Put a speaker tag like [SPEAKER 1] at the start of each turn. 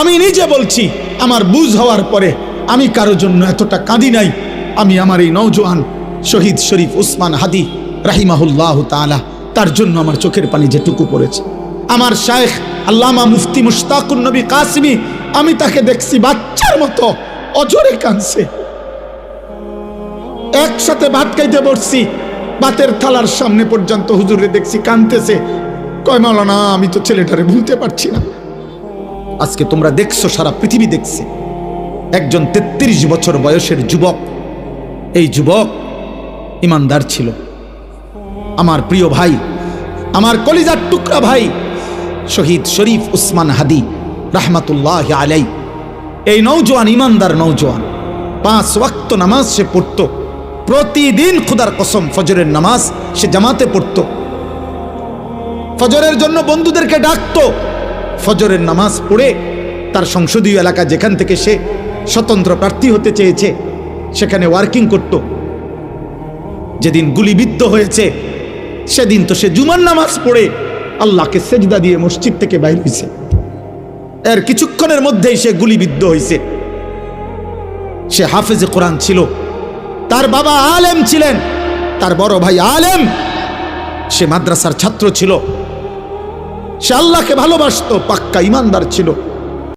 [SPEAKER 1] আমি নিজে বলছি, আমার বুঝ হওয়ার পরে আমি কারো জন্য এতটা কাঁদি নাই। আমি আমার এই নওজোয়ান শহীদ শরীফ উসমান হাদি রাহিমাহুল্লাহ তাআলা, তার জন্য আমার চোখের পানি যেটুকু পড়েছে। আমার শায়েখ আল্লামা মুফতি মুশতাকুন নবী কাসিমি, আমি তাকে দেখছি বাচ্চার মতো অজরে কাঁদছে। একসাথে ভাত খাইতে বসছি, ভাতের থালার সামনে পর্যন্ত হুজুরে দেখছি কাঁদতেছে। কয় মাওলানা, আমি তো ছেলেটারে ভুলতে পারছি না। আজকে তোমরা দেখছো, সারা পৃথিবী দেখছে, একজন 33 বছর বয়সের যুবক। এই যুবক ইমানদার ছিল। আমার প্রিয় ভাই, আমার কলিজার টুকরা ভাই শহীদ শরীফ উসমান হাদি রাহমাতুল্লাহ আলাই, এই নওজোয়ান ইমানদার নওজোয়ান 5 ওয়াক্ত নামাজ সে পড়ত প্রতিদিন। খুদার কসম, ফজরের নামাজ সে জামাতে পড়ত। ফজরের জন্য বন্ধুদেরকে ডাকতো। ফজরের নামাজ পড়ে তার সংসদীয় এলাকা, যেখান থেকে সে স্বতন্ত্র প্রার্থী হতে চেয়েছে, সেখানে ওয়ার্কিং করত। যেদিন গুলিবিদ্ধ হয়েছে সেদিন তো সে জুমার নামাজ পড়ে আল্লাহকে সেজদা দিয়ে মসজিদ থেকে বাইর হয়েছে। এর কিছুক্ষণের মধ্যেই সে গুলিবিদ্ধ হয়েছে। সে হাফেজে কোরআন ছিল, তার বাবা আলেম ছিলেন, তার বড় ভাই আলেম, সে মাদ্রাসার ছাত্র ছিল, সে আল্লাহকে ভালোবাসতো, পাক্কা ইমানদার ছিল।